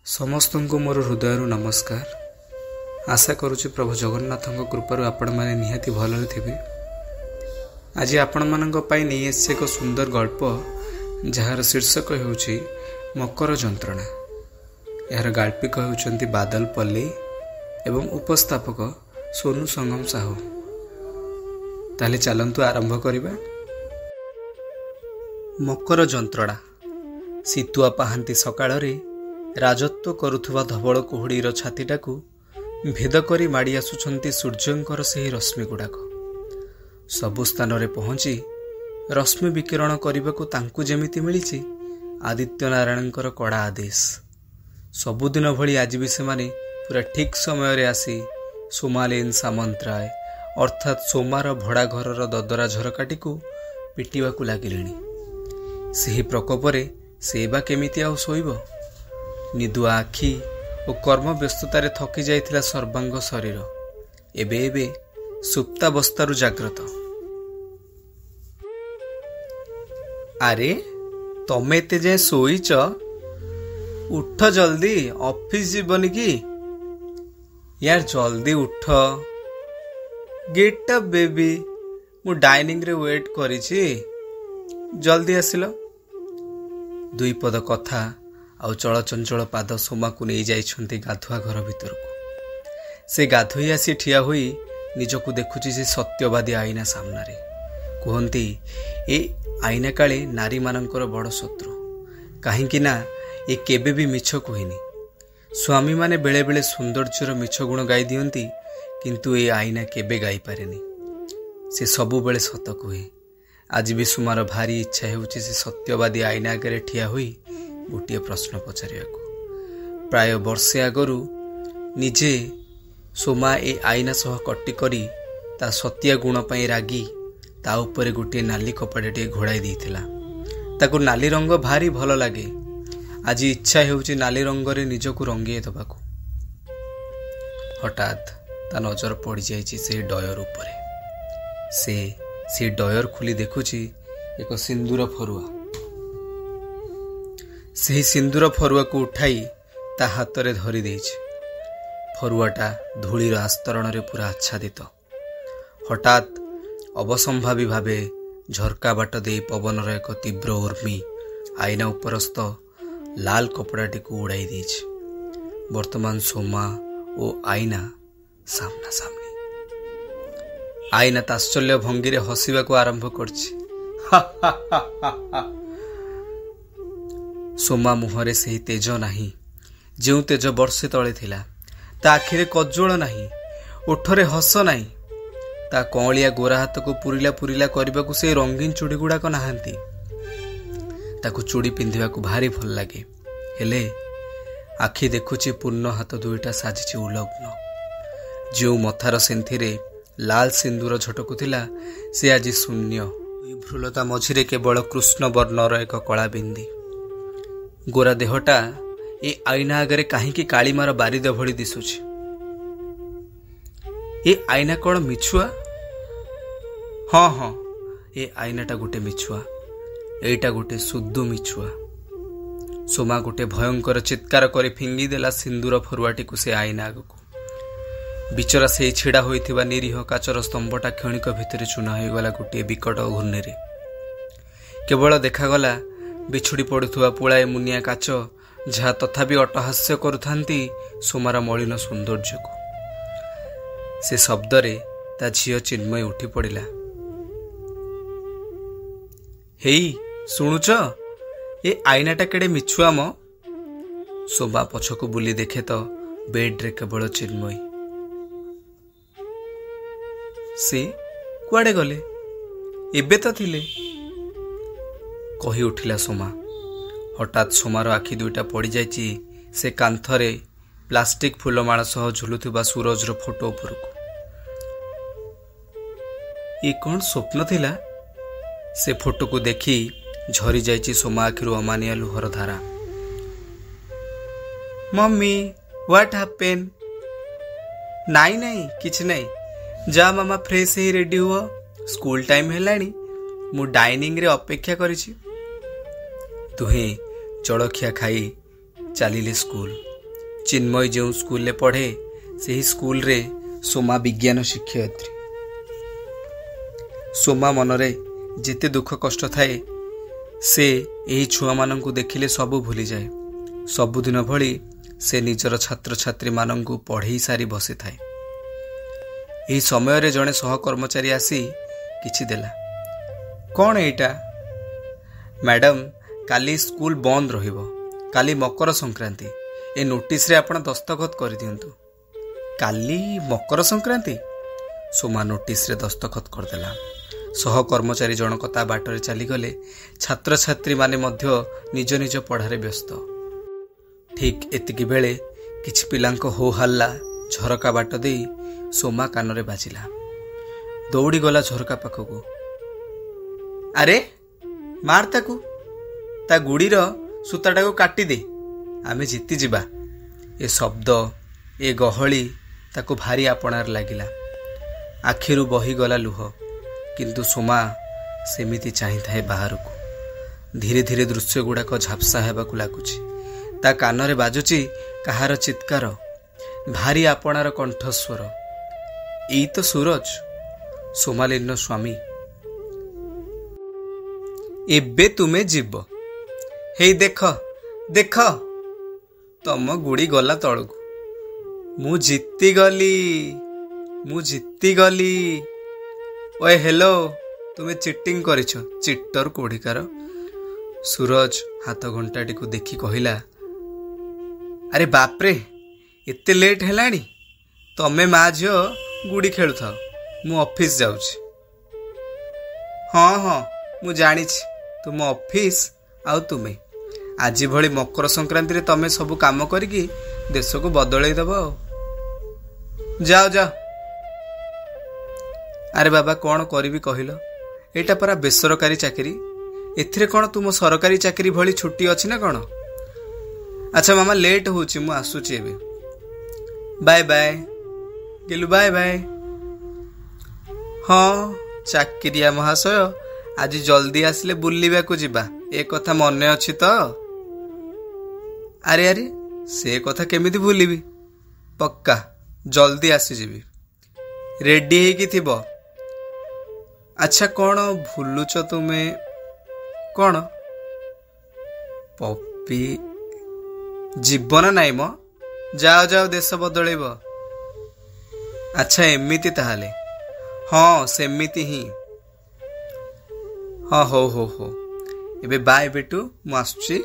ସମସ୍ତଙ୍କୁ ମୋର ହୃଦୟରୁ ନମସ୍କାର। ଆଶା କରୁଛି ପ୍ରଭୁ ଜଗନ୍ନାଥଙ୍କ କୃପାରୁ ଆପଣମାନେ ନିହାତି ଭଲରେ ଥିବେ। ଆଜି ଆପଣମାନଙ୍କ ପାଇଁ ନେଇ ଆସିଛି ଏକ ସୁନ୍ଦର ଗଳ୍ପ, ଯାହାର ଶୀର୍ଷକ ହେଉଛି ମକର ଯନ୍ତ୍ରଣା। ଏହାର ଗାଳ୍ପିକ ହେଉଛନ୍ତି ବାଦଲ ପଲ୍ଲୀ ଏବଂ ଉପସ୍ଥାପକ ସୋନୁ ସଙ୍ଗମ ସାହୁ। ତାହେଲେ ଚାଲନ୍ତୁ ଆରମ୍ଭ କରିବା। ମକର ଯନ୍ତ୍ରଣା। ଶୀତୁଆ ପାହାନ୍ତି ସକାଳରେ ରାଜତ୍ୱ କରୁଥିବା ଧବଳ କୁହୁଡ଼ିର ଛାତିଟାକୁ ଭେଦ କରି ମାଡ଼ି ଆସୁଛନ୍ତି ସୂର୍ଯ୍ୟଙ୍କର ସେହି ରଶ୍ମିଗୁଡ଼ାକ। ସବୁ ସ୍ଥାନରେ ପହଞ୍ଚି ରଶ୍ମି ବିକିରଣ କରିବାକୁ ତାଙ୍କୁ ଯେମିତି ମିଳିଛି ଆଦିତ୍ୟ ନାରାୟଣଙ୍କର କଡ଼ା ଆଦେଶ। ସବୁଦିନ ଭଳି ଆଜି ବି ସେମାନେ ପୁରା ଠିକ୍ ସମୟରେ ଆସି ସୋମାଲିନ ସାମନ୍ତରାୟ ଅର୍ଥାତ୍ ସୋମାର ଭଡ଼ା ଘରର ଦଦରା ଝରକାଟିକୁ ପିଟିବାକୁ ଲାଗିଲେଣି। ସେହି ପ୍ରକୋପରେ ସେ ବା କେମିତି ଆଉ ଶୋଇବ? ନିଦୁଆ ଆଖି ଓ କର୍ମ ବ୍ୟସ୍ତତାରେ ଥକି ଯାଇଥିଲା ସର୍ବାଙ୍ଗ ଶରୀର ଏବେ ଏବେ ସୁପ୍ତାବସ୍ଥାରୁ ଜାଗ୍ରତ। ଆରେ ତମେ ଏତେ ଯାଏଁ ଶୋଇଛ? ଉଠ ଜଲ୍ଦି, ଅଫିସ ଯିବନି କି? ୟାର ଜଲ୍ଦି ଉଠ। ଗେଟ୍ ଅପ୍ ବେବି, ମୁଁ ଡାଇନିଂରେ ୱେଟ୍ କରିଛି, ଜଲ୍ଦି ଆସିଲ। ଦୁଇ ପଦ କଥା ଆଉ ଚଳଚଞ୍ଚଳ ପାଦ ସୋମାକୁ ନେଇ ଯାଇଛନ୍ତି ଗାଧୁଆ ଘର ଭିତରକୁ। ସେ ଗାଧୋଇ ଆସି ଠିଆ ହୋଇ ନିଜକୁ ଦେଖୁଛି ସେ ସତ୍ୟବାଦୀ ଆଇନା ସାମ୍ନାରେ। କୁହନ୍ତି ଏ ଆଇନା କାଳେ ନାରୀମାନଙ୍କର ବଡ଼ ଶତ୍ରୁ, କାହିଁକି ନା ଏ କେବେ ବି ମିଛ କୁହେନି। ସ୍ୱାମୀମାନେ ବେଳେବେଳେ ସୌନ୍ଦର୍ଯ୍ୟର ମିଛ ଗୁଣ ଗାଇ ଦିଅନ୍ତି, କିନ୍ତୁ ଏ ଆଇନା କେବେ ଗାଇପାରେନି। ସେ ସବୁବେଳେ ସତ କୁହେ। ଆଜି ବି ସୁମାର ଭାରି ଇଚ୍ଛା ହେଉଛି ସେ ସତ୍ୟବାଦୀ ଆଇନା ଆଗରେ ଠିଆ ହୋଇ ଗୋଟିଏ ପ୍ରଶ୍ନ ପଚାରିବାକୁ। ପ୍ରାୟ ବର୍ଷେ ଆଗରୁ ନିଜେ ସୋମା ଏ ଆଇନା ସହ କଟି କରି ତା ସତ୍ୟା ଗୁଣ ପାଇଁ ରାଗି ତା ଉପରେ ଗୋଟିଏ ନାଲି କପଡ଼ାଟିଏ ଘୋଡ଼ାଇ ଦେଇଥିଲା। ତାକୁ ନାଲି ରଙ୍ଗ ଭାରି ଭଲ ଲାଗେ। ଆଜି ଇଚ୍ଛା ହେଉଛି ନାଲି ରଙ୍ଗରେ ନିଜକୁ ରଙ୍ଗେଇ ଦେବାକୁ। ହଠାତ୍ ତା ନଜର ପଡ଼ିଯାଇଛି ସେ ଡୟର ଉପରେ। ସେ ଡୟର ଖୋଲି ଦେଖୁଛି ଏକ ସିନ୍ଦୁର ଫରୁଆ। ସେହି ସିନ୍ଦୁର ଫରୁଆକୁ ଉଠାଇ ତା ହାତରେ ଧରି ଦେଇଛି। ଫରୁଆଟା ଧୂଳିର ଆସ୍ତରଣରେ ପୁରା ଆଚ୍ଛାଦିତ। ହଠାତ୍ ଅବସମ୍ଭାବୀ ଭାବେ ଝରକା ବାଟ ଦେଇ ପବନର ଏକ ତୀବ୍ର ଉର୍ମି ଆଇନା ଉପରସ୍ଥ ଲାଲ କପଡ଼ାଟିକୁ ଉଡ଼ାଇ ଦେଇଛି। ବର୍ତ୍ତମାନ ସୋମା ଓ ଆଇନା ସାମ୍ନାସାମ୍ନି। ଆଇନା ତାଶ୍ଚଲ୍ୟ ଭଙ୍ଗୀରେ ହସିବାକୁ ଆରମ୍ଭ କରିଛି। ସୋମା ମୁହଁରେ ସେହି ତେଜ ନାହିଁ ଯେଉଁ ତେଜ ବର୍ଷେ ତଳେ ଥିଲା। ତା ଆଖିରେ କଜ୍ଜଳ ନାହିଁ, ଓଠରେ ହସ ନାହିଁ। ତା କଅଁଳିଆ ଗୋରା ହାତକୁ ପୁରିଲା ପୁରିଲା କରିବାକୁ ସେହି ରଙ୍ଗୀନ ଚୁଡ଼ି ଗୁଡ଼ାକ ନାହାନ୍ତି। ତାକୁ ଚୁଡ଼ି ପିନ୍ଧିବାକୁ ଭାରି ଭଲ ଲାଗେ, ହେଲେ ଆଖି ଦେଖୁଛି ପୂର୍ଣ୍ଣ ହାତ ଦୁଇଟା ସାଜିଛି ଉଲଗ୍ନ। ଯେଉଁ ମଥାର ସେନ୍ଥିରେ ଲାଲ ସିନ୍ଦୁର ଝଟକୁଥିଲା ସେ ଆଜି ଶୂନ୍ୟ। ଭ୍ରୁଲତା ମଝିରେ କେବଳ କୃଷ୍ଣ ବର୍ଣ୍ଣର ଏକ କଳା ବିନ୍ଦି। ଗୋରା ଦେହଟା ଏ ଆଇନା ଆଗରେ କାହିଁକି କାଳିମାର ବାରିଦ ଭଳି ଦିଶୁଛି। ଏ ଆଇନା କ'ଣ ମିଛୁଆ? ହଁ, ଏ ଆଇନାଟା ଗୋଟେ ମିଛୁଆ। ଏଇଟା ଗୋଟେ ସୁଦୁ ମିଛୁଆ। ସୋମା ଗୋଟେ ଭୟଙ୍କର ଚିତ୍କାର କରି ଫିଙ୍ଗିଦେଲା ସିନ୍ଦୁର ଫରୁଆଟିକୁ ସେ ଆଇନା ଆଗକୁ। ବିଚରା ସେଇ ଛିଡ଼ା ହୋଇଥିବା ନିରୀହ କାଚର ସ୍ତମ୍ଭଟା କ୍ଷଣିକ ଭିତରେ ଚୂନା ହୋଇଗଲା ଗୋଟିଏ ବିକଟ ଘୂର୍ଣ୍ଣିରେ। କେବଳ ଦେଖାଗଲା ବିଛୁଡ଼ି ପଡ଼ୁଥିବା ପୁଳାଏ ମୁନିଆ କାଚ, ଯାହା ତଥାପି ଅଟ୍ଟହାସ୍ୟ କରୁଥାନ୍ତି ସୋମାର ମଳିନ ସୌନ୍ଦର୍ଯ୍ୟକୁ। ସେ ଶବ୍ଦରେ ତା ଝିଅ ଚିନ୍ମୟୀ ଉଠି ପଡ଼ିଲା। ହେଇ ଶୁଣୁଛ, ଏ ଆଇନାଟା କେଡ଼େ ମିଛୁଆ ମ। ସୋମା ପଛକୁ ବୁଲି ଦେଖେ ତ ବେଡ୍ରେ କେବଳ ଚିନ୍ମୟୀ। ସେ କୁଆଡ଼େ ଗଲେ? ଏବେ ତ ଥିଲେ, କହି ଉଠିଲା ସୋମା। ହଠାତ୍ ସୋମାର ଆଖି ଦୁଇଟା ପଡ଼ିଯାଇଛି ସେ କାନ୍ଥରେ ପ୍ଲାଷ୍ଟିକ ଫୁଲମାଳ ସହ ଝୁଲୁଥିବା ସୁରଜର ଫଟୋ ଉପରକୁ। ଏ କ'ଣ ସ୍ୱପ୍ନ ଥିଲା? ସେ ଫଟୋକୁ ଦେଖି ଝରି ଯାଇଛି ସୋମା ଆଖିରୁ ଅମାନିଆ ଲୁହର ଧାରା। Mummy, what happen? ନାଇଁ କିଛି ନାହିଁ। ଯା ମାମା, ଫ୍ରେଶ ହେଇ ରେଡି ହୁଅ, ସ୍କୁଲ ଟାଇମ୍ ହେଲାଣି। ମୁଁ ଡାଇନିଂରେ ଅପେକ୍ଷା କରିଛି। ଦୁହେଁ ଜଳଖିଆ ଖାଇ ଚାଲିଲେ ସ୍କୁଲ। चिन्मय जो स्कूल पढ़े से स्कूल रे सोमा विज्ञान शिक्षयित्री। सोमा मनरे जिते दुख कष्ट थाए से यही छुआ मानंकु देखिले सबू भूली जाए। सबुदिन भली से निजर छात्र छात्री मानंकु पढ़ई सारी बसी थाए। यही समय रे जड़े सहकर्मचारी आसी किछि देला। कौन एटा? मैडम काली स्कूल बंद रहिबो, काली मकर संक्रांति, ए नोटिस रे आपण दस्तखत कर दियंतु। काली मकर संक्रांति? सोमा नोटिस रे दस्तखत करदेला। सहकर्मचारी जनक ता बाटरे चलीगले। छात्र छात्री माने मध्य निज निज पढ़ारे व्यस्त। ठीक एतिकी बेले किछि पिलांको हो हल्ला झरका बाट दे सोमा कानरे बाजिला। दौड़ी गला झरका पाखकू। अरे मार ताकू, ता गुड़ीर सूताटा को काटी दे, आमे जीति जिबा। ए शब्द ए गहली ताको भारी आपणार लागिला। आखिरु बही गला लुह, किंतु सोमा सेमिति चाहि थाए बाहरकू। धीरे धीरे दृश्य गुड़ाक झापसा हेबाकू लागुछि। ता कानरे बाजुछि काहार चित्कार, भारी आपणार कंठस्वर। एई तो सूरज, सोमालिन स्वामी। एबे तुमे जीव, हे देख देख तम गुड़ी गला तलकू। मु जीती गली। ओए हेलो, तुम्हें चिटिंग करिछ, चिट्टर कोढ़िकार। सूरज हाथ घंटाटी को देखी कहिला, अरे बापरे एते लेट हेलानी, तमे मा झियो गुड़ी खेलु थाओ, मु ऑफिस जाउछि। हाँ मु जानिछि तुम ऑफिस आउ तुमे आज भली मकर संक्रांति रे तमे सब काम करिकी देश को बदलई दब। जाओ जाओ। अरे बाबा कौन करी कहल, एटा परा बेसरकारी चाकरी, एथिरे कौन तुम सरकारी चाकरी भली छुट्टी अच्छी ना कौन? अच्छा मामा लेट होची, मु आसुची एबे। बाय बाय गेलु, बाय बाय। हाँ चाकरिया महाशय, आज जल्दी आसिले बुलिबा को जिबा, ए कथा मने अछि तो? अरे अरे से कथा केमिति भूलिबी, पक्का जल्दी आसी जीवी, रेडी हेकी थिबो। अच्छा कौन भूलुच तुमे? कौन पपी जीवन नाई मो, जाओ जाओ देश बदलैब। अच्छा एमिति ताहाले? हाँ सेमिति ही। हाँ हो एबे बाय बेटू, मु आसुची।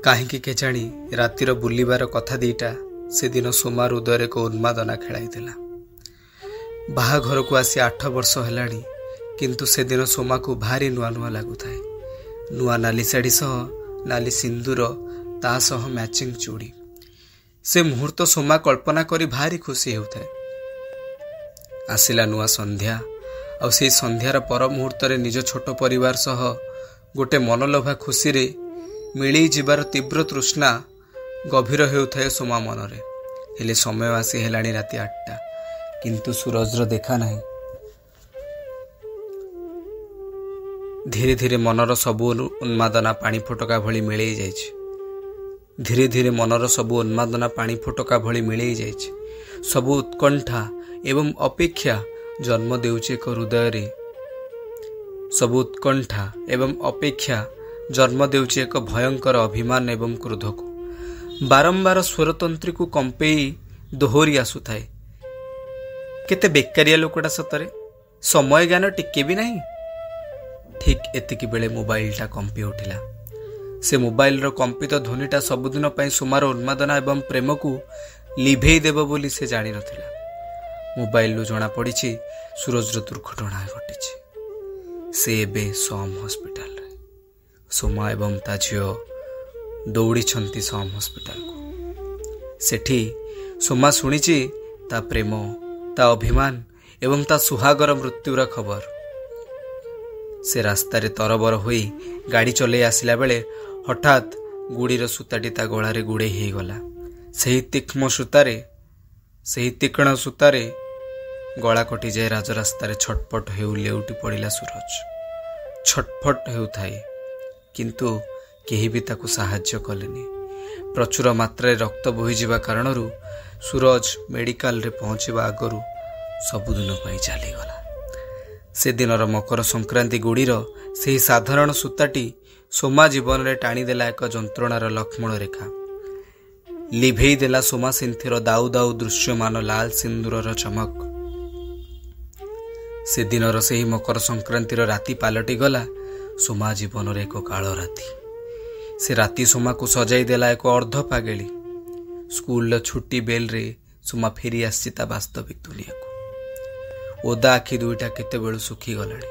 काहींकी केजाणी रातिर बुलिबार कथा दीटा से दिन सोमा हृदय को उन्मादना खेलाइथिला। बाहाघर को आसी 8 वर्ष हेलाणी, किंतु से दिन सोमा को भारी नुआ नुआ लागुथाए। नुआ नाली साड़ी सह नाली सिंदूर, ता सह मैचिंग चूड़ी। से मुहूर्त सोमा कल्पना करी भारी खुशी हेउथाए। आसिला नुआ संध्या, और से संध्यार पर मुहूर्त निज छोट परिवार सह गोटे मनलोभा खुशी रे मिली जीवार तीव्र तृष्णा गभीर हेउथाए सोमा मनरे। हेले समय आसी हेलाणी राति 8टा, किंतु सूरजर देखा नहीं। धीरे धीरे मनर सबु उन्मादना पानी फोटका भली मिलई जाइछि। धीरे धीरे मनर सबु उन्मादना पानी फोटका भली मिलई जाइछि। सबु उत्कंठा एवं अपेक्षा जन्म देउछि एक हृदय रे। सबु उत्कंठा एवं अपेक्षा जन्म देउछि एक भयंकर अभिमान एवं क्रोध को। बारंबार स्वरतंत्री को कंपेई दोहरी आसुथाए। केते बेकारिया लोकटा सतरे, समय ज्ञान टिके भी नहीं। ठीक एतिकी बेले मोबाइलटा कंपी उठिला। से मोबाइल रो कंपित ध्वनिटा सबुदिन पई सोमार उन्मादना एवं प्रेम को लिभेई देव बोली से जानी नथिला। मोबाइल जना पड़ी सूरज दुर्घटना घटी। से एबे सम हॉस्पिटल रे। सोमा एवं ता झियो दौड़ी छंती सम हॉस्पिटल को। सेठी सोमा शुणिची ता प्रेम, ता अभिमान एवं ता सुहागर मृत्युर खबर। से रास्ता रे तरबर होई गाड़ी चले आसिला बेले हठात गुड़ीर सूताटी ता गଳାରେ गुड़े ही गला। सही तीक्ष्ण सूतारे गला कटि जाए। राजरास्तार छटपट हेउ लेउटी पड़िला सूरज। छटपट हेउथाए, किंतु केही भी ताकू साहाय्य कलेनी। ପ୍ରଚୁର ମାତ୍ରାରେ ରକ୍ତ ବୋହିଯିବା କାରଣରୁ ସୁରଜ ମେଡିକାଲରେ ପହଞ୍ଚିବା ଆଗରୁ ସବୁଦିନ ପାଇଁ ଚାଲିଗଲା। ସେଦିନର ମକର ସଂକ୍ରାନ୍ତି ଗୁଡ଼ିର ସେହି ସାଧାରଣ ସୂତାଟି ସୋମା ଜୀବନରେ ଟାଣିଦେଲା ଏକ ଯନ୍ତ୍ରଣାର ଲକ୍ଷ୍ମଣ ରେଖା। ଲିଭେଇ ଦେଲା ସୋମା ସିନ୍ଥିର ଦାଉ ଦାଉ ଦୃଶ୍ୟମାନ ଲାଲ ସିନ୍ଦୁରର ଚମକ। ସେଦିନର ସେହି ମକର ସଂକ୍ରାନ୍ତିର ରାତି ପାଲଟି ଗଲା ସୋମା ଜୀବନରେ ଏକ କାଳ ରାତି। ସେ ରାତି ସୋମାକୁ ସଜାଇ ଦେଲା ଏକ ଅର୍ଦ୍ଧ ପାଗେଳି। ସ୍କୁଲର ଛୁଟି ବେଲ୍ରେ ସୋମା ଫେରି ଆସିଛି ତା ବାସ୍ତବିକ ଦୁନିଆକୁ। ଓଦା ଆଖି ଦୁଇଟା କେତେବେଳୁ ଶୁଖିଗଲାଣି।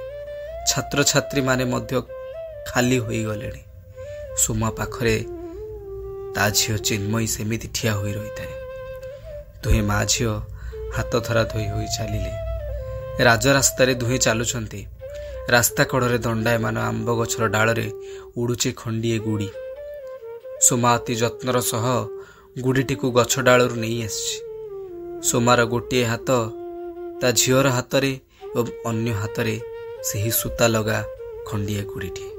ଛାତ୍ରଛାତ୍ରୀମାନେ ମଧ୍ୟ ଖାଲି ହୋଇଗଲେଣି। ସୋମା ପାଖରେ ତା ଝିଅ ଚିନ୍ମୟୀ ସେମିତି ଠିଆ ହୋଇ ରହିଥାଏ। ଦୁହେଁ ମା ଝିଅ ହାତ ଧରା ଧୋଇ ହୋଇ ଚାଲିଲେ। ରାଜରାସ୍ତାରେ ଦୁହେଁ ଚାଲୁଛନ୍ତି। ରାସ୍ତା କଡ଼ରେ ଦଣ୍ଡାୟମାନ ଆମ୍ବ ଗଛର ଡାଳରେ ଉଡୁଛି ଖଣ୍ଡିଏ ଗୁଡ଼ି। ସୋମା ଅତି ଯତ୍ନର ସହ ଗୁଡ଼ିଟିକୁ ଗଛ ଡାଳରୁ ନେଇ ଆସିଛି। ସୋମାର ଗୋଟିଏ ହାତ ତା ଝିଅର ହାତରେ ଏବଂ ଅନ୍ୟ ହାତରେ ସେହି ସୂତା ଲଗା ଖଣ୍ଡିଏ ଗୁଡ଼ିଟିଏ।